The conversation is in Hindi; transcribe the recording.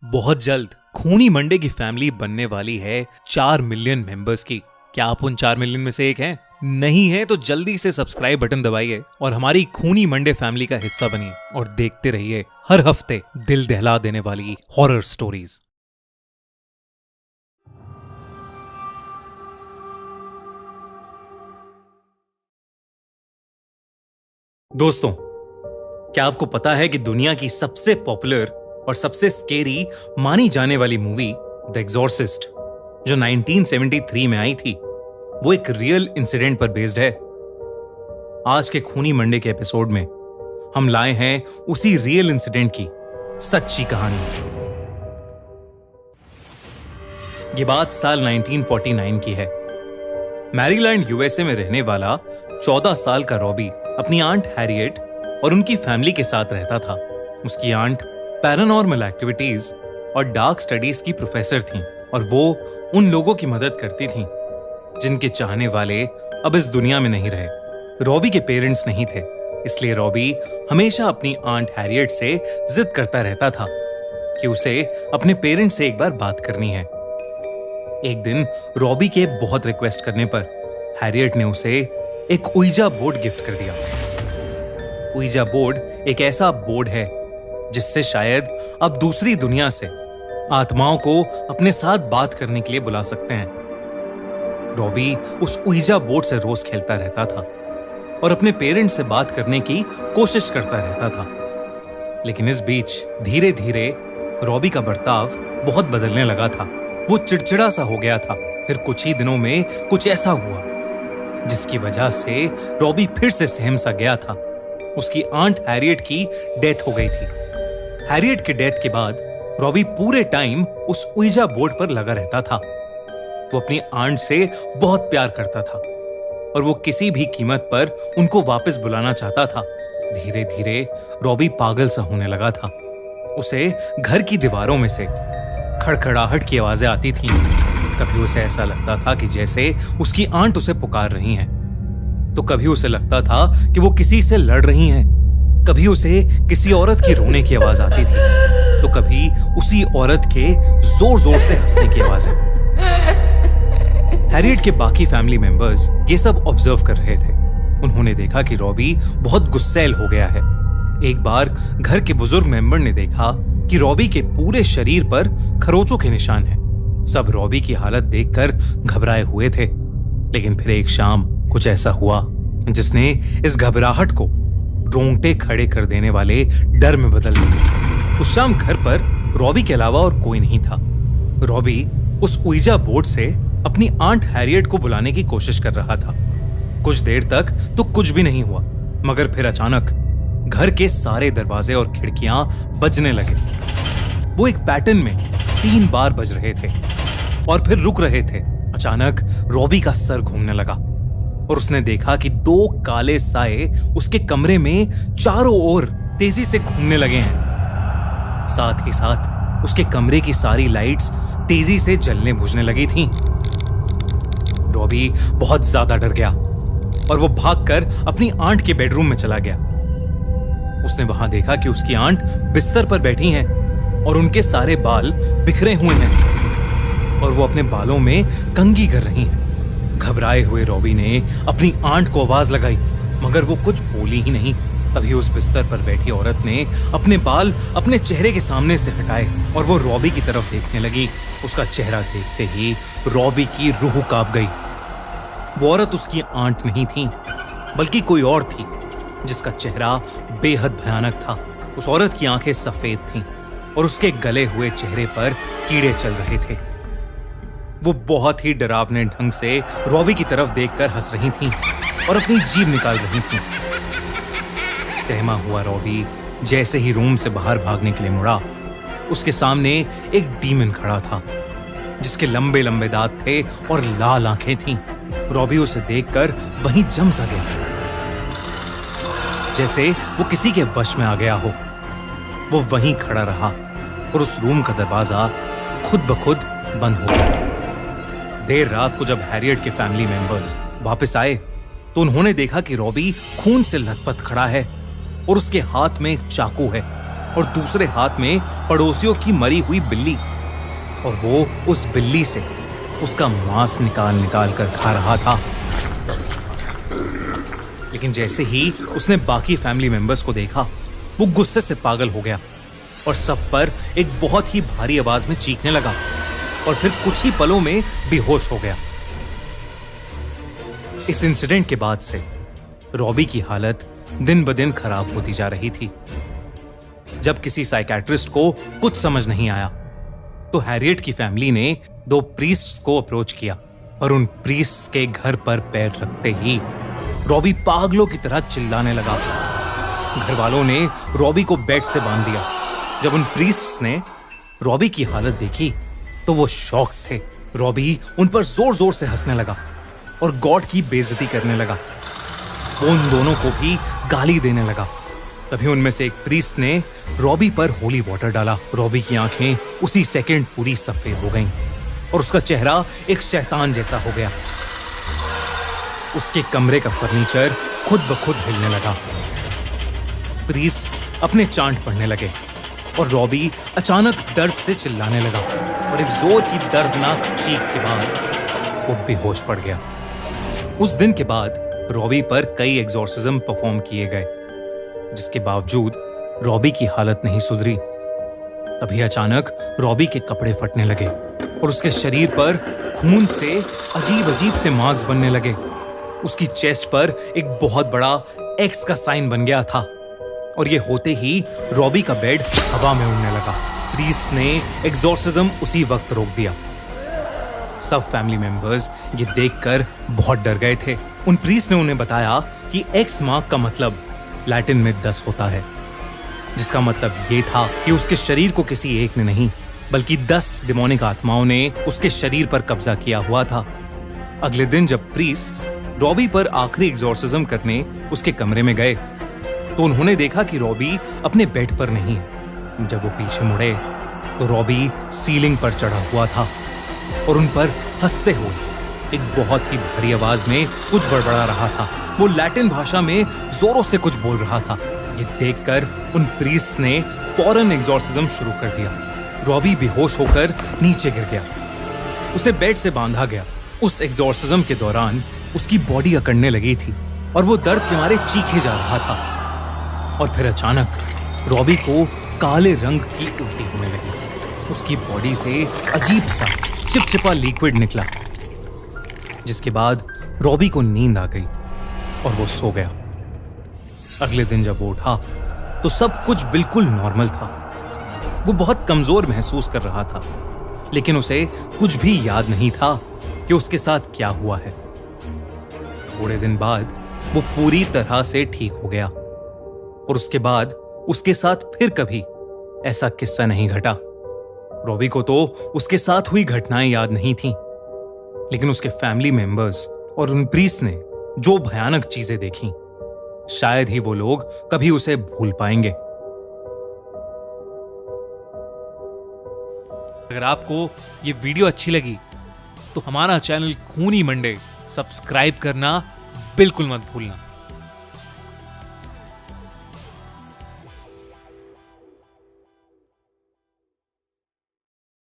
बहुत जल्द खूनी मंडे की फैमिली बनने वाली है 4 मिलियन मेंबर्स की। क्या आप उन 4 मिलियन में से एक हैं? नहीं है तो जल्दी से सब्सक्राइब बटन दबाइए और हमारी खूनी मंडे फैमिली का हिस्सा बनिए और देखते रहिए हर हफ्ते दिल दहला देने वाली हॉरर स्टोरीज। दोस्तों, क्या आपको पता है कि दुनिया की सबसे पॉपुलर और सबसे स्केरी मानी जाने वाली मूवी द एग्जॉर्सिस्ट जो 1973 में आई थी, वो एक रियल इंसिडेंट पर बेस्ड है। आज के खूनी मंडे के एपिसोड में हम लाए हैं उसी रियल इंसिडेंट की सच्ची कहानी। ये बात साल 1949 की है। मैरीलैंड यूएसए में रहने वाला 14 साल का रॉबी अपनी आंट हैरियट और उनकी फैमिली के साथ रहता था। उसकी आंट पैरानॉर्मल एक्टिविटीज और डार्क स्टडीज की प्रोफेसर थीं और वो उन लोगों की मदद करती थीं जिनके चाहने वाले अब इस दुनिया में नहीं रहे। रॉबी के पेरेंट्स नहीं थे, इसलिए रॉबी हमेशा अपनी आंट हैरियट से जिद करता रहता था कि उसे अपने पेरेंट्स से एक बार बात करनी है। एक दिन रॉबी के बहुत रिक्वेस्ट करने पर हैरियट ने उसे एक उइजा बोर्ड गिफ्ट कर दिया। उइजा बोर्ड एक ऐसा बोर्ड है जिससे शायद अब दूसरी दुनिया से आत्माओं को अपने साथ बात करने के लिए बुला सकते हैं। रॉबी उस उइजा बोर्ड से रोज खेलता रहता था और अपने पेरेंट्स से बात करने की कोशिश करता रहता था। लेकिन इस बीच धीरे धीरे रॉबी का बर्ताव बहुत बदलने लगा था। वो चिड़चिड़ा सा हो गया था। फिर कुछ ही दिनों में कुछ ऐसा हुआ जिसकी वजह से रॉबी फिर से सहम सा गया था। उसकी आंट हैरियट की डेथ हो गई थी। हैरियट के डेथ के बाद रॉबी पूरे टाइम उस उइजा बोर्ड पर लगा रहता था। वो अपनी आंट से बहुत प्यार करता था और वो किसी भी कीमत पर उनको वापस बुलाना चाहता था। धीरे धीरे रॉबी पागल सा होने लगा था। उसे घर की दीवारों में से खड़खड़ाहट की आवाजें आती थीं। कभी उसे ऐसा लगता था कि जैसे उसकी आंट उसे पुकार रही हैं, तो कभी उसे लगता था कि वो किसी से लड़ रही हैं। कभी उसे किसी औरत की रोने की आवाज आती थी, तो कभी उसी औरत के जोर जोर से हंसने की आवाजें। हैरियट के बाकी फैमिली मेंबर्स ये सब ऑब्जर्व कर रहे थे। उन्होंने देखा कि रॉबी बहुत गुस्सैल हो गया है। एक बार घर के बुजुर्ग मेंबर ने देखा कि रॉबी के पूरे शरीर पर खरोचों के निशान हैं। सब रॉबी की हालत देखकर घबराए हुए थे। लेकिन फिर एक शाम कुछ ऐसा हुआ जिसने इस घबराहट को रोंगटे खड़े कर देने वाले डर में बदल दिया। उस शाम घर पर रॉबी के अलावा और कोई नहीं था। रॉबी उस उइजा बोर्ड से अपनी आंट हैरियट को बुलाने की कोशिश कर रहा था। कुछ देर तक तो कुछ भी नहीं हुआ, मगर फिर अचानक घर के सारे दरवाजे और खिड़कियां बजने लगे। वो एक पैटर्न में 3 बार बज रहे थे और फिर रुक रहे थे। अचानक रॉबी का सर घूमने लगा और उसने देखा कि 2 काले साए उसके कमरे में चारों ओर तेजी से घूमने लगे हैं। साथ ही साथ उसके कमरे की सारी लाइट्स तेजी से जलने बुझने लगी थीं। रॉबी बहुत ज्यादा डर गया और वो भागकर अपनी आंट के बेडरूम में चला गया। उसने वहां देखा कि उसकी आंट बिस्तर पर बैठी हैं और उनके सारे बाल बिखरे हुए हैं और वो अपने बालों में कंघी कर रही हैं। घबराए हुए रॉबी ने अपनी आंट को आवाज लगाई, मगर वो कुछ बोली ही नहीं। तभी उस बिस्तर पर बैठी औरत ने अपने बाल अपने चेहरे के सामने से हटाए और वो रॉबी की तरफ देखने लगी। उसका चेहरा देखते ही रॉबी की रूह कांप गई। वो औरत उसकी आंट नहीं थी, बल्कि कोई और थी जिसका चेहरा बेहद भयानक था। उस औरत की आंखें सफेद थीं और उसके गले हुए चेहरे पर कीड़े चल रहे थे। वो बहुत ही डरावने ढंग से रॉबी की तरफ देखकर हंस रही थीं और अपनी जीभ निकाल रही थीं। सहमा हुआ रॉबी जैसे ही रूम से बाहर भागने के लिए मुड़ा, उसके सामने एक डीमन खड़ा था जिसके लंबे लंबे दांत थे और लाल आंखें थीं। रॉबी उसे देखकर वहीं जम सा गया, जैसे वो किसी के वश में आ गया हो। वो वहीं खड़ा रहा और उस रूम का दरवाजा खुद ब खुद बंद हो गया। देर रात को जब हैरियट के फैमिली मेंबर्स वापस आए तो उन्होंने देखा कि रॉबी खून से लथपथ खड़ा है और उसके हाथ में एक चाकू है और दूसरे हाथ में पड़ोसियों की मरी हुई बिल्ली, और वो उस बिल्ली से उसका मांस निकाल निकाल कर खा रहा था। लेकिन जैसे ही उसने बाकी फैमिली मेंबर्स को देखा, वो गुस्से से पागल हो गया और सब पर एक बहुत ही भारी आवाज में चीखने लगा और फिर कुछ ही पलों में बेहोश हो गया। इस इंसिडेंट के बाद से रॉबी की हालत दिन ब दिन खराब होती जा रही थी। जब किसी साइकियाट्रिस्ट को कुछ समझ नहीं आया तो हैरियट की फैमिली ने 2 प्रीस्ट्स को अप्रोच किया, पर उन प्रीस्ट्स के घर पर पैर रखते ही रॉबी पागलों की तरह चिल्लाने लगा। घर वालों ने रॉबी को बेड से बांध दिया। जब उन प्रीस्ट्स ने रॉबी की हालत देखी तो वो शॉक थे। रॉबी उन पर जोर जोर से हंसने लगा और गॉड की बेइज्जती करने लगा। वो उन दोनों को भी गाली देने लगा। तभी उनमें से एक प्रीस्ट ने रॉबी पर होली वाटर डाला। रॉबी की आंखें उसी सेकंड पूरी सफेद हो गईं और उसका चेहरा एक शैतान जैसा हो गया। उसके कमरे का फर्नीचर खुद ब खुद हिलने लगा। प्रीस्ट अपने चांट पढ़ने लगे और रॉबी अचानक दर्द से चिल्लाने लगा और एक जोर की दर्दनाक चीख के बाद वो बेहोश पड़ गया। उस दिन के बाद रॉबी पर कई एग्जॉर्सिज्म परफॉर्म किए गए, जिसके बावजूद रॉबी की हालत नहीं सुधरी। तभी अचानक रॉबी के कपड़े फटने लगे और उसके शरीर पर खून से अजीब अजीब से मार्क्स बनने लगे। उसकी चेस्ट पर एक बहुत बड़ा एक्स का साइन बन गया था और ये होते ही रॉबी का बेड हवा में उड़ने लगा। प्रीस्ट ने एग्जॉर्सिज्म उसी वक्त रोक दिया। सब फैमिली मेंबर्स ये देखकर बहुत डर गए थे। उन प्रीस्ट ने उन्हें बताया कि एक्स मार्क का मतलब लैटिन में 10 होता है, जिसका मतलब ये था कि उसके शरीर को किसी एक ने नहीं बल्कि 10 डिमोनिक आत्माओं ने उसके शरीर पर कब्जा किया हुआ था। अगले दिन जब प्रीस्ट रॉबी पर आखिरी एग्जॉर्सिज्म करने उसके कमरे में गए तो उन्होंने देखा कि रॉबी अपने बेड पर नहीं है। जब वो पीछे मुड़े तो रॉबी सीलिंग पर चढ़ा हुआ था और उन पर हंसते हुए एक बहुत ही भारी आवाज में कुछ बड़बड़ा रहा था। वो लैटिन भाषा में जोरों से कुछ बोल रहा था। ये देखकर उन प्रीस्ट ने फौरन एग्जॉर्सिज्म शुरू कर दिया। रॉबी बेहोश होकर नीचे गिर गया। उसे बेड से बांधा गया। उस एग्जॉर्सिज्म के दौरान उसकी बॉडी अकड़ने लगी थी और वो दर्द के मारे चीखे जा रहा था। और फिर अचानक रॉबी को काले रंग की उल्टी होने लगी। उसकी बॉडी से अजीब सा चिपचिपा लिक्विड निकला, जिसके बाद रॉबी को नींद आ गई और वो सो गया। अगले दिन जब वो उठा तो सब कुछ बिल्कुल नॉर्मल था। वो बहुत कमजोर महसूस कर रहा था, लेकिन उसे कुछ भी याद नहीं था कि उसके साथ क्या हुआ है। थोड़े दिन बाद वो पूरी तरह से ठीक हो गया और उसके बाद उसके साथ फिर कभी ऐसा किस्सा नहीं घटा। रॉबी को तो उसके साथ हुई घटनाएं याद नहीं थीं, लेकिन उसके फैमिली मेंबर्स और उन प्रीस्ट ने जो भयानक चीजें देखी, शायद ही वो लोग कभी उसे भूल पाएंगे। अगर आपको ये वीडियो अच्छी लगी तो हमारा चैनल खूनी मंडे सब्सक्राइब करना बिल्कुल मत भूलना।